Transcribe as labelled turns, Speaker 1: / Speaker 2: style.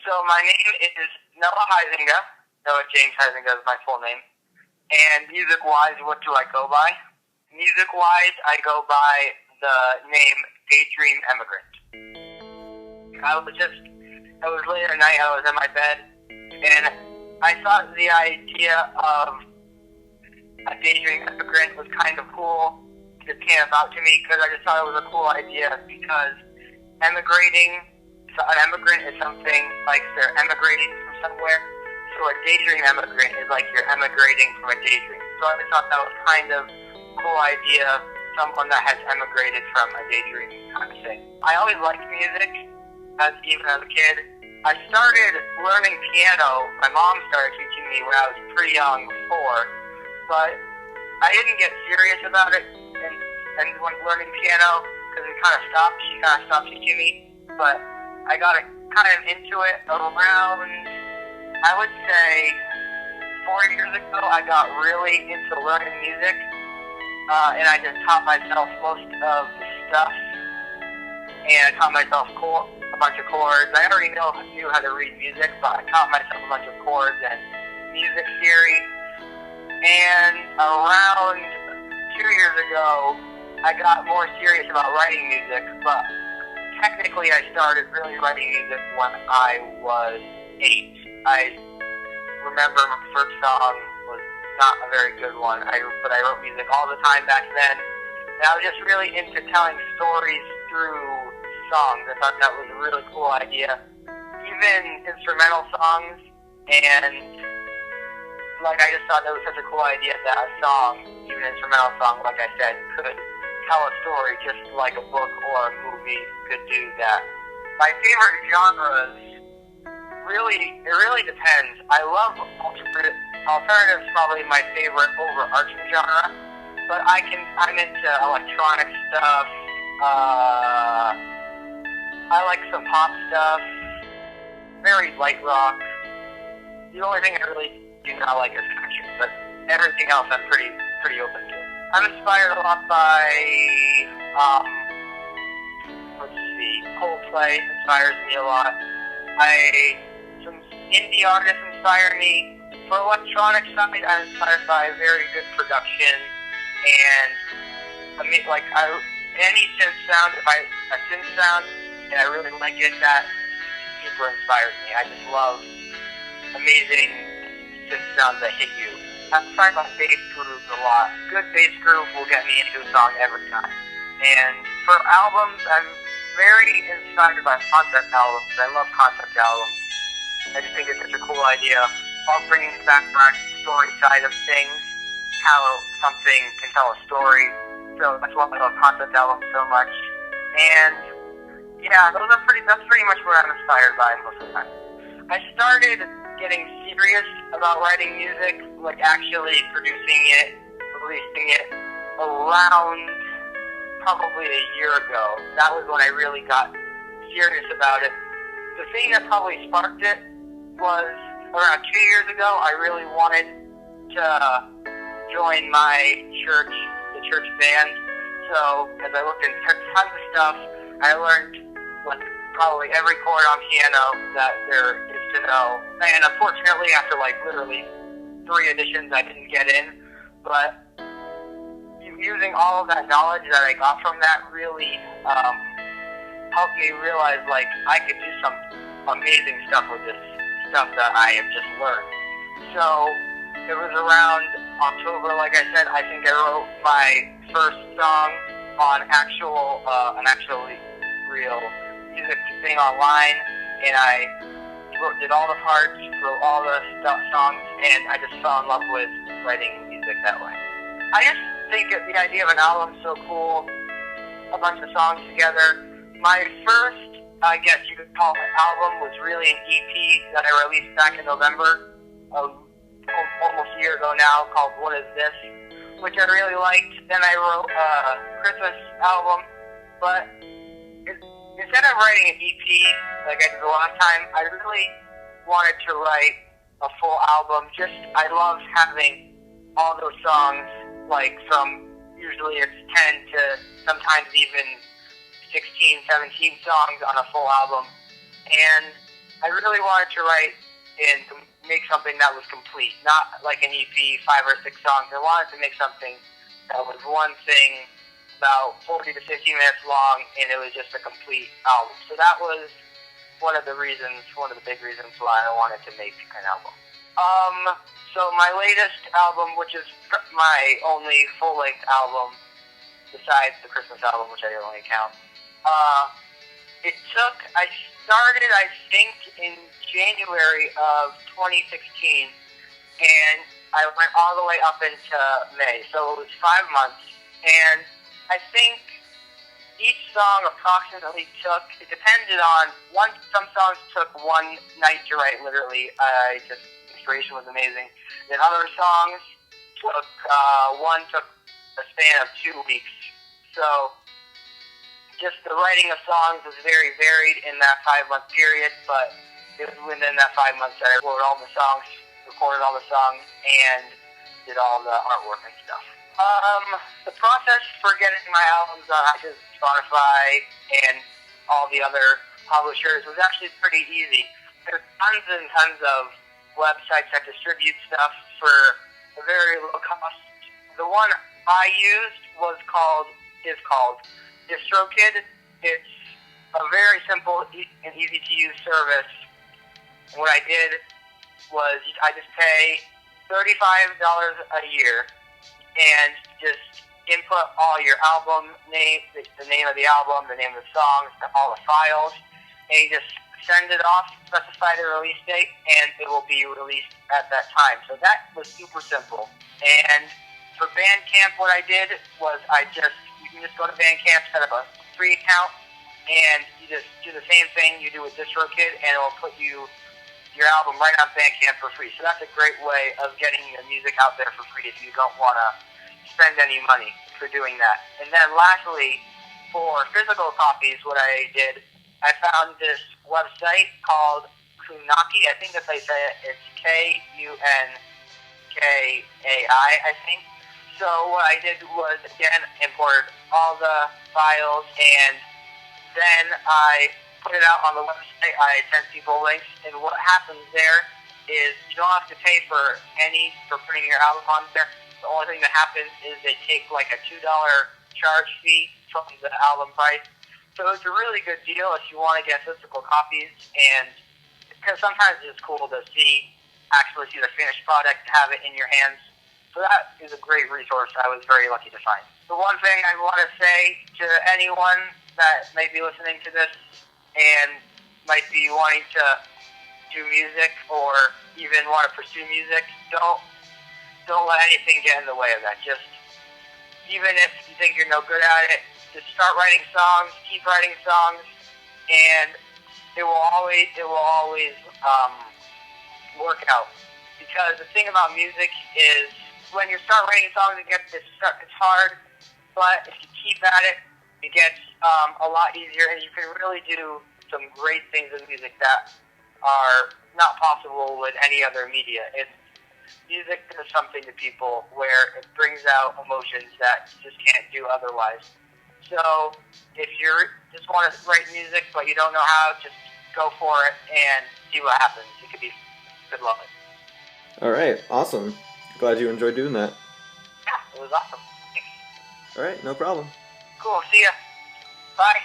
Speaker 1: So my name is Noah Huizinga. Noah James Huizinga is my full name. And music-wise, what do I go by? Music-wise, I go by the name Daydream Emigrant. It was late at night, I was in my bed, and I thought the idea of a Daydream Emigrant was kind of cool. It just came about to me because I just thought it was a cool idea because an emigrant is something like they're emigrating from somewhere. So a daydream emigrant is like you're emigrating from a daydream. So I thought that was kind of a cool idea, someone that has emigrated from a daydream kind of thing. I always liked music, even as a kid. I started learning piano. My mom started teaching me when I was pretty young before, but I didn't get serious about it and when learning piano because she kind of stopped teaching me. But I got kind of into it around, I would say, 4 years ago. I got really into learning music, and I just taught myself most of the stuff, and I taught myself a bunch of chords. I already knew how to read music, but I taught myself a bunch of chords and music theory. And around 2 years ago, I got more serious about writing music, but technically I started really writing music when I was 8. I remember my first song was not a very good one, but I wrote music all the time back then. And I was just really into telling stories through songs. I thought that was a really cool idea. Even instrumental songs, and I just thought that was such a cool idea that a song, even an instrumental song, like I said, could tell a story just like a book or a movie could do that. My favorite genres, it really depends. I love alternative. Alternative's probably my favorite overarching genre, but I'm into electronic stuff. I like some pop stuff, very light rock. The only thing I really do not like is country, but everything else I'm pretty open to. I'm inspired a lot by, Coldplay inspires me a lot. Some indie artists inspire me. For electronic side, I'm inspired by very good production and any synth sound. If a synth sound and I really like it, that super inspires me. I just love amazing synth sounds that hit you. I'm inspired by bass grooves a lot. Good bass groove will get me into a song every time. And for albums, I'm very inspired by concept albums. I love concept albums. I just think it's such a cool idea. Also bringing back the story side of things, how something can tell a story. So that's why I love concept albums so much. And yeah, that's pretty much what I'm inspired by most of the time. I started getting serious about writing music, like actually producing it, releasing it, around probably a year ago. That was when I really got serious about it. The thing that probably sparked it was around 2 years ago. I really wanted to join my church, the church band. So as I looked into tons of stuff, I learned probably every chord on piano that there is to know. And unfortunately, after literally 3 auditions, I didn't get in. But using all of that knowledge that I got from that really helped me realize I could do some amazing stuff with this stuff that I have just learned. So it was around October, like I said, I think I wrote my first song on an actually real music thing online, and I did all the parts, wrote all the songs, and I just fell in love with writing music that way. I just think the idea of an album is so cool, a bunch of songs together. My first, I guess you could call it album, was really an EP that I released back in November, almost a year ago now, called What Is This?, which I really liked. Then I wrote a Christmas album, but instead of writing an EP like I did the last time, I really wanted to write a full album. I love having all those songs, from usually it's 10 to sometimes even 16, 17 songs on a full album. And I really wanted to write and to make something that was complete, not like an EP, 5 or 6 songs. I wanted to make something that was one thing about 40 to 50 minutes long, and it was just a complete album. So that was one of the big reasons why I wanted to make an album. So my latest album, which is my only full-length album, besides the Christmas album, which I only count, I started, I think, in January of 2016, and I went all the way up into May, so it was 5 months, and I think each song approximately it depended on, some songs took one night to write, literally, inspiration was amazing, then other songs took a span of 2 weeks, so just the writing of songs was very varied in that 5-month period, but it was within that 5 months that I wrote all the songs, recorded all the songs, and did all the artwork and stuff. The process for getting my albums on iTunes, Spotify, and all the other publishers was actually pretty easy. There's tons and tons of websites that distribute stuff for a very low cost. The one I used is called DistroKid. It's a very simple and easy to use service. What I did was I just pay $35 a year and just input all your album name, the name of the album, the name of the songs, all the files, and you just send it off, specify the release date, and it will be released at that time. So that was super simple. And for Bandcamp, what I did was you can just go to Bandcamp, set up a free account, and you just do the same thing you do with DistroKid, and it will put your album right on Bandcamp for free. So that's a great way of getting your music out there for free if you don't want to spend any money for doing that. And then lastly, for physical copies, what I did, I found this website called Kunaki. I think that's how you say it. It's Kunkai, I think. So what I did was, again, import all the files, and then I put it out on the website. I sent people links, and what happens there is you don't have to pay for putting your album on there. The only thing that happens is they take like a $2 charge fee from the album price. So it's a really good deal if you want to get physical copies, and because sometimes it's cool to actually see the finished product, have it in your hands. So that is a great resource I was very lucky to find. The one thing I want to say to anyone that may be listening to this and might be wanting to do music or even want to pursue music, don't let anything get in the way of that. Just, even if you think you're no good at it, just start writing songs, keep writing songs, and it will always work out. Because the thing about music is, when you start writing songs, it's hard, but if you keep at it, it gets a lot easier, and you can really do some great things in music that are not possible with any other media. Music does something to people where it brings out emotions that you just can't do otherwise. So if you just want to write music but you don't know how, just go for it and see what happens. It could be good luck.
Speaker 2: All right, awesome. Glad you enjoyed doing that.
Speaker 1: Yeah, it was awesome. Thanks.
Speaker 2: All right, no problem.
Speaker 1: Cool, see ya. Bye.